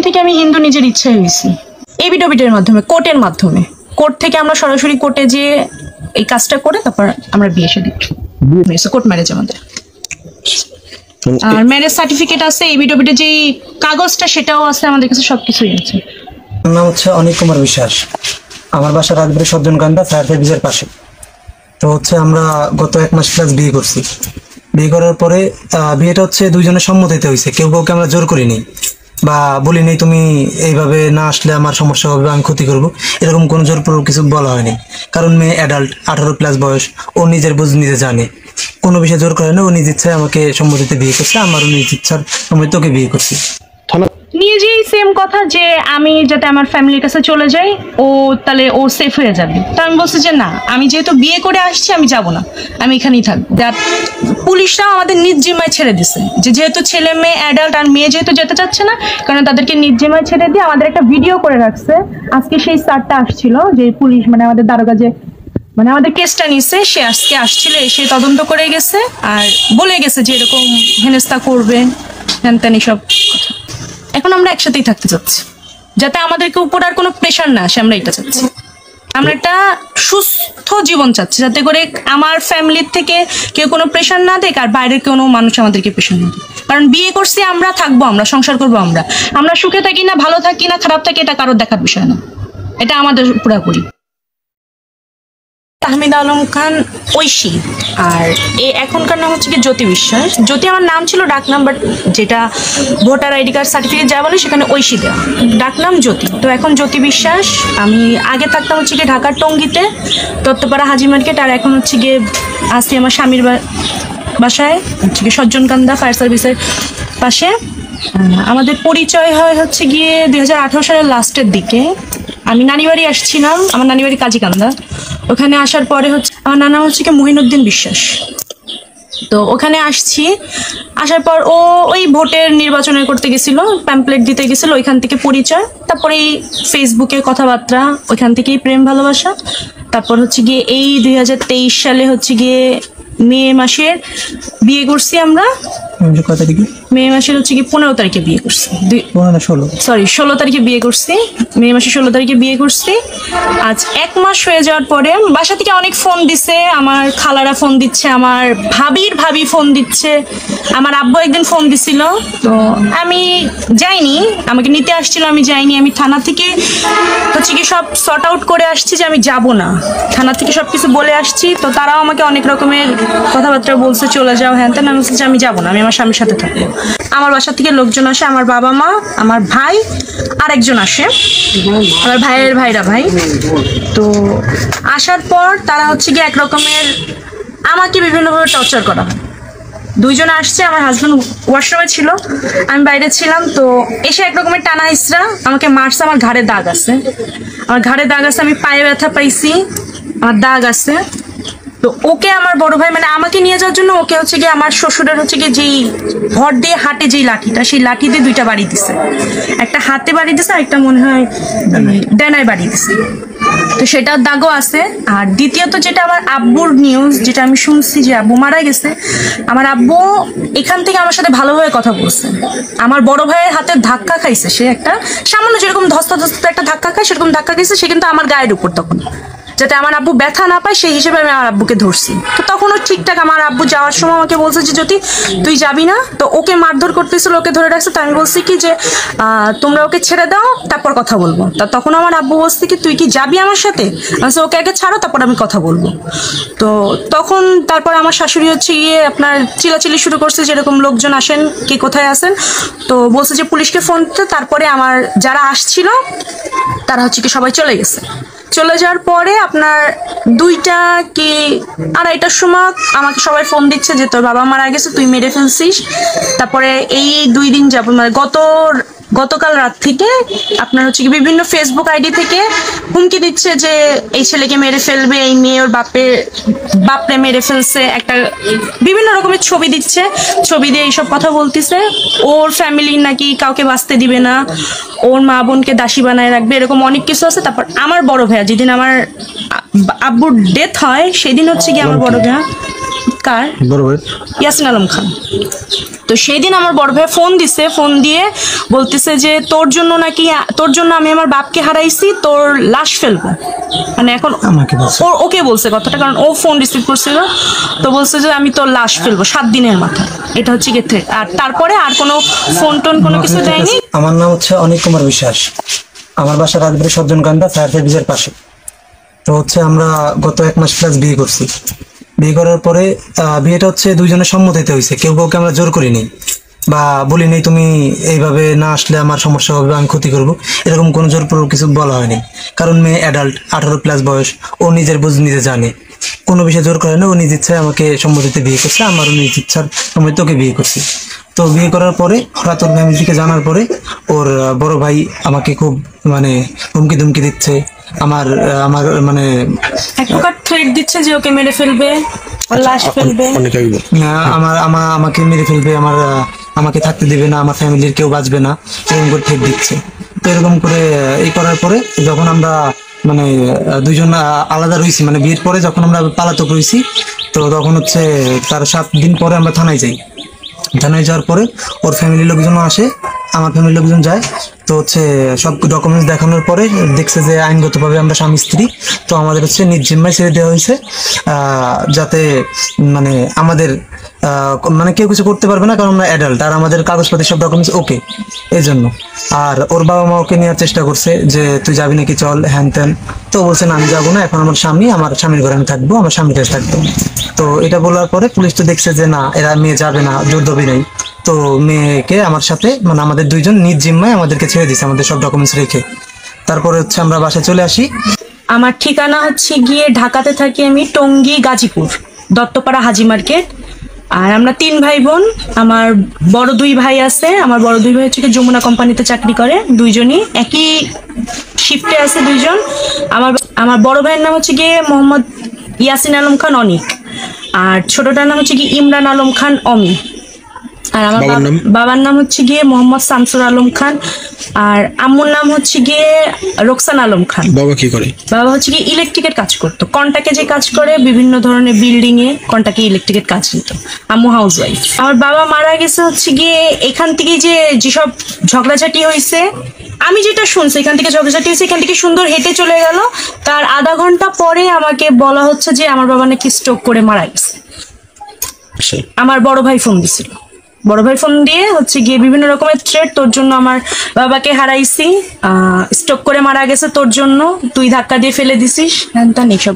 থেকে আমি হিন্দু নিজের ইচ্ছায় হয়েছি, এবিডবিটের মাধ্যমে, কোর্টের মাধ্যমে। কোর্ট থেকে আমরা সরাসরি কোর্টে যে এই কাজটা করে তারপর আমরা বিয়ে শাদী কোর্ট ম্যারেজ আমাদের। আর ম্যারেজ সার্টিফিকেট আছে, এবিডবিটের যে কাগজটা সেটাও আছে আমাদের কাছে, সবকিছুই আছে। আমার নাম হচ্ছে অনিক কুমার বিশ্বাস, আমার বাসা রাজবাড়ী সজ্জনকান্দা ফায়ার সার্ভিসের পাশে। তো হচ্ছে আমরা গত 1 মাস প্লাস বিয়ে করছি। বিয়ে করার পরে বিয়েটা হচ্ছে দুইজনের সম্মতিতে হয়েছে, কেউ কাউকে আমরা জোর করিনি বা বলি নেই তুমি এইভাবে না আসলে আমার সমস্যা হবে, আমি ক্ষতি করবো, এরকম কোনো জোরপূর্বক কিছু বলা হয়নি। কারণ মেয়ে অ্যাডাল্ট, 18 প্লাস বয়স, ও নিজের বুঝ নিজে জানে, কোনো বিষয়ে জোর করে না। ও নিজ ইচ্ছায় আমাকে সম্মতিতে বিয়ে করছে, আমারও নিজ ইচ্ছার সম্মতিতে ওকে বিয়ে করছি। নিজেই সেম কথা যে আমি যাতে আমার ফ্যামিলির কাছে চলে যাই, ও তাহলে ও সেফ হয়ে যাবে। তো আমি বলছি যে না, আমি যেহেতু বিয়ে করে আসছি আমি যাব না, আমি এখানেই থাকবো। পুলিশরাও আমাদের নিজ জিম্মায় ছেড়ে দিছে, যে যেহেতু ছেলে মেয়ে অ্যাডাল্ট আর মেয়ে যেহেতু যেতে চাচ্ছে না, কারণ তাদেরকে নিজ জিম্মায় ছেড়ে দিয়ে আমাদের একটা ভিডিও করে রাখছে। আজকে সেই স্যারটা আসছিল, যে পুলিশ মানে আমাদের দারোগা যে মানে আমাদের কেসটা নিছে, সে আজকে আসছিল, এসে তদন্ত করে গেছে আর বলে গেছে যে এরকম হেনস্থা করবে, হ্যান ত্যান সব। এখন আমরা একসাথেই থাকতে চাচ্ছি, যাতে আমাদেরকে উপর আর কোনো প্রেশার না আসে, আমরা এটা চাচ্ছি। আমরা একটা সুস্থ জীবন চাচ্ছি, যাতে করে আমার ফ্যামিলির থেকে কেউ কোনো প্রেশার না দেয়, আর বাইরের কোনো মানুষ আমাদেরকে প্রেশার না দেয়। কারণ বিয়ে করছি আমরা, থাকবো আমরা, সংসার করবো আমরা, আমরা সুখে থাকি না, ভালো থাকি না, খারাপ থাকি, এটা কারোর দেখার বিষয় না, এটা আমাদের পুরাপুরি। তাহমিদ আলম খান ঐশী, আর এখনকার নাম হচ্ছে কি জ্যোতি বিশ্বাস। জ্যোতি আমার নাম ছিল, ডাক নাম, বাট যেটা ভোটার আইডি কার্ড সার্টিফিকেট যা বলে সেখানে ঐশী দেওয়া, ডাক নাম জ্যোতি। তো এখন জ্যোতি বিশ্বাস। আমি আগে থাকতাম হচ্ছে গিয়ে ঢাকার টঙ্গীতে, দত্তপাড়া হাজি মার্কেট, আর এখন হচ্ছে গিয়ে আসছি আমার স্বামীর বাসায়, হচ্ছে গিয়ে সজ্জনকান্দা ফায়ার সার্ভিসের পাশে। আমাদের পরিচয় হয় হচ্ছে গিয়ে 2018 সালের লাস্টের দিকে। আমি নানি বাড়ি আসছিলাম, আমার নানি বাড়ি কাজীকান্দা। ওখানে আসার পরে হচ্ছে আমার নানা হচ্ছে কি মহিনুদ্দিন বিশ্বাস। তো ওখানে আসছি, আসার পর ও ওই ভোটের নির্বাচনের করতে গেছিল, প্যাম্পলেট দিতে গেছিল, ওইখান থেকে পরিচয়, তারপরে এই ফেসবুকে কথাবার্তা, ওইখান থেকেই প্রেম ভালোবাসা। তারপর হচ্ছে গিয়ে এই 2023 সালে হচ্ছে গিয়ে মে মাসের বিয়ে করছি আমরা। মে মাসের হচ্ছে কি 15 তারিখে বিয়ে করছি, 16 তারিখে বিয়ে করছি, মে মাসের 16 তারিখে বিয়ে করছি। আজ 1 মাস হয়ে যাওয়ার পরে বাসা থেকে অনেক ফোন দিছে, আমার খালারা ফোন দিচ্ছে, আমার ভাবি ফোন দিচ্ছে, আমার আব্বু একদিন ফোন দিছিল। তো আমি যাইনি, আমাকে নিতে আসছিল, আমি যাইনি। আমি থানা থেকে হচ্ছে কি সব সর্ট আউট করে আসছি যে আমি যাব না, থানা থেকে সবকিছু বলে আসছি। তো তারাও আমাকে অনেক রকমের কথাবার্তা বলছে, চলে যাও হ্যান ত্যান। আমি বলছি যে আমি যাবো না, আমি আমার স্বামীর সাথে থাকবো। আমার বাসা থেকে লোকজন আসে, আমার বাবা মা, আমার ভাই আর একজন আসে, আমার ভাইয়ের ভাই। তো আসার পর তারা হচ্ছে কি এক রকমের আমাকে বিভিন্নভাবে টর্চার করা হয়। 2 জন আসছে, আমার হাজবেন্ড ওয়াশরুমে ছিল, আমি বাইরে ছিলাম। তো এসে এক রকমের টানা ইসরা আমাকে মারছে, আমার ঘাড়ে দাগ আছে, আমি পায়ে ব্যথা পাইছি, আমার দাগ আছে। তো ওকে আমার বড় ভাই মানে আমাকে নিয়ে যাওয়ার জন্য ওকে হচ্ছে গিয়ে আমার শ্বশুরের হচ্ছে গিয়ে যেই ভর দিয়ে হাটে যেই লাঠিটা, সেই লাঠি দিয়ে 2টা বাড়ি দিছে, একটা হাতে বাড়ি দিছে, আর একটা মনে হয় ডানায় বাড়ি দিছে। তো সেটার দাগও আছে। আর দ্বিতীয়ত যেটা আমার আব্বুর নিউজ, যেটা আমি শুনছি যে আব্বু মারা গেছে, আমার আব্বু এখান থেকে আমার সাথে ভালোভাবে কথা বলছে, আমার বড় ভাইয়ের হাতে ধাক্কা খাইছে, সে একটা সামান্য যেরকম ধস্তাধস্ত একটা ধাক্কা খায় সেরকম ধাক্কা খাইছে, সে কিন্তু আমার গায়ের উপর, তখন যাতে আমার আব্বু ব্যথা না পায় সেই হিসেবে আমি আমার আব্বুকে ধরছি। তো তখনও ঠিকঠাক আমার আব্বু যাওয়ার সময় আমাকে বলছে যে যদি তুই যাবি না, তো ওকে মারধর করতেছিল, ওকে ধরে রাখছে। তো আমি বলছি কি যে তোমরা ওকে ছেড়ে দাও, তারপর কথা বলবো। তা তখন আমার আব্বু বলছে কি তুই কি যাবি আমার সাথে, আমি ওকে আগে ছাড়ো তারপর আমি কথা বলবো। তো তখন তারপর আমার শাশুড়ি হচ্ছে গিয়ে আপনার চিলাচিলি শুরু করছে, যেরকম লোকজন আসেন, কে কোথায় আসেন। তো বলছে যে পুলিশকে ফোন দিতে। তারপরে আমার যারা আসছিল তারা হচ্ছে কি সবাই চলে গেছে। চলে যাওয়ার পরে আপনার 2টা কি 2:30টার সময় আমাকে সবাই ফোন দিচ্ছে যে তোর বাবা মারা গেছে, তুই মেরে ফেলছিস। তারপরে এই 2 দিন যাবো, মানে গতকাল রাত থেকে আপনার হচ্ছে কি বিভিন্ন ফেসবুক আইডি থেকে হুমকি দিচ্ছে যে এই ছেলেকে মেরে ফেলবে, এই মেয়ে ওর বাপরে মেরে ফেলছে, একটা বিভিন্ন রকমের ছবি দিচ্ছে, ছবি দিয়ে এইসব কথা বলতেছে। ওর ফ্যামিলি নাকি কাউকে বাঁচতে দিবে না, ওর মা বোনকে দাসী বানায় রাখবে, এরকম অনেক কিছু আছে। তারপর আমার বড় ভাইয়া, যেদিন আমার আব্বুর ডেথ হয় সেদিন হচ্ছে কি আমার বড় ভাইয়া কার? বড় ভাই ইয়াসিন আলম খান। তো সেই দিন আমার বড় ভাই ফোন দিছে, ফোন দিয়ে বলতেছে যে তোর জন্য আমি আমার বাপকে হারাইছি, তোর লাশ ফেলবো। মানে এখন আমাকে বলছে। ওকে বলছে কথাটা, কারণ ও ফোন রিসিভ করছিল। তো বলছে যে আমি তোর লাশ ফেলবো 7 দিনের মাথায়। এটা হচ্ছে কি থ্রেট। আর তারপরে আর কোনো ফোন টোন কোনো কিছু দেয়নি। আমার নাম হচ্ছে অনিক কুমার বিশ্বাস। আমার বাসা রাজবাড়ী সজ্জনকান্দা ফায়ার সার্ভিসের পাশে। তো হচ্ছে আমরা গত 1 মাস প্লাস বিয়ে করছি। বিয়ে করার পরে বিয়েটা হচ্ছে দুইজনের সম্মতিতে হয়েছে, কেউ কাউকে আমরা জোর করিনি বা বলিনি তুমি এইভাবে না আসলে আমার সমস্যা হবে, আমি ক্ষতি করবো, এরকম কোনো জোরপূর্বক কিছু বলা হয়নি। কারণ মেয়ে অ্যাডাল্ট, 18 প্লাস বয়স, ও নিজের বুঝ নিজে জানে, কোনো বিষয়ে জোর করে না। ও নিজ ইচ্ছায় আমাকে সম্মতিতে বিয়ে করছে, আমারও নিজ ইচ্ছার সম্মতিতে ওকে বিয়ে করছি। তো বিয়ে করার পরে হঠাৎ ওর ফ্যামিলি থেকে জানার পরে ওর বড় ভাই আমাকে খুব মানে হুমকি ধুমকি দিচ্ছে, আমার আমার মানে এক প্রকার থ্রেট দিচ্ছে যে ওকে মেরে ফেলবে, ওর লাশ ফেলবে। অনেক আগে বল। আমাকে মেরে ফেলবে, আমাকে থাকতে দেবে না, আমার ফ্যামিলির কেউ বাঁচবে না, এরকম করে ঠেক দিচ্ছে। তো এরকম করে এই করার পরে যখন আমরা মানে দুইজন আলাদা রয়েছি, মানে বিয়ের পরে যখন আমরা পালাতক রয়েছি, তো তখন হচ্ছে তার 7 দিন পরে আমরা থানায় যাই। থানায় যাওয়ার পরে ওর ফ্যামিলির লোকজনও আসে, আমার ফ্যামিলির লোকজন যায়। তো হচ্ছে সব ডকুমেন্টস দেখানোর পরে দেখছে যে আইনগতভাবে আমরা স্বামী স্ত্রী। তো আমাদের হচ্ছে নিজ জিম্মায় ছেড়ে দেওয়া হয়েছে, যাতে মানে আমাদের মানে কেউ কিছু করতে পারবে না, কারণ আমরা অ্যাডাল্ট আর আমাদের কাগজপাতি সব ডকুমেন্টস ওকে, এই জন্য। আর ওর বাবা মা ওকে নেওয়ার চেষ্টা করছে যে তুই যাবি নাকি, চল, হ্যান ত্যান। তো বলছে না, আমি যাবো না, এখন আমার স্বামীর ঘরে আমি থাকবো, আমার স্বামীর কাছে থাকবো। তো এটা বলার পরে পুলিশ তো দেখছে যে না, এরা মেয়ে যাবে না, জোর দবি নেই। তো মেয়েকে আমার সাথে মানে আমাদের দুইজন নিজ জিম্মায় আমাদেরকে ছেড়ে দিছে, আমাদের সব ডকুমেন্টস রেখে। তারপরে হচ্ছে আমরা বাসায় চলে আসি। আমার ঠিকানা হচ্ছে গিয়ে ঢাকাতে থাকি আমি, টঙ্গী, গাজীপুর, দত্তপাড়া হাজি মার্কেট। আর আমরা 3 ভাই বোন। আমার বড় 2 ভাই আছে। আমার বড় 2 ভাই হচ্ছে কি যমুনা কোম্পানিতে চাকরি করে, দুইজনই একই শিফটে আছে দুইজন। আমার বড় ভাইয়ের নাম হচ্ছে গিয়ে মোহাম্মদ ইয়াসিন আলম খান অনিক, আর ছোটটার নাম হচ্ছে কি ইমরান আলম খান অমি। আর আমার বাবার নাম হচ্ছে গিয়ে মোহাম্মদ শামসুর আলম খান, আর আম্মুর নাম হচ্ছে গিয়ে রোকসান আলম খান। বাবা কি করে? বাবা হচ্ছে কি ইলেকট্রিকের কাজ করতো, কন্টাকে যে কাজ করে বিভিন্ন ধরনের বিল্ডিং এ কন্টাকে ইলেকট্রিকের কাজ নিত। আম্মু হাউস ওয়াইফ। আমার বাবা মারা গেছে হচ্ছে গিয়ে এখান থেকে যেসব ঝগড়াঝাটি হয়েছে, আমি যেটা শুনছি, এখান থেকে ঝগড়াঝাটি হয়েছে, এখান থেকে সুন্দর হেঁটে চলে গেল। তার আধা ঘন্টা পরে আমাকে বলা হচ্ছে যে আমার বাবা নাকি স্ট্রোক করে মারা গেছে। আমার বড় ভাই ফোন দিছিল, বড় ভাই ফোন দিয়ে হচ্ছে গিয়ে বিভিন্ন রকমের থ্রেট, তোর জন্য আমার বাবাকে হারাইছি, স্ট্রোক করে মারা গেছে তোর জন্য, তুই ধাক্কা দিয়ে ফেলে দিছিস, হ্যান ত্যান এইসব।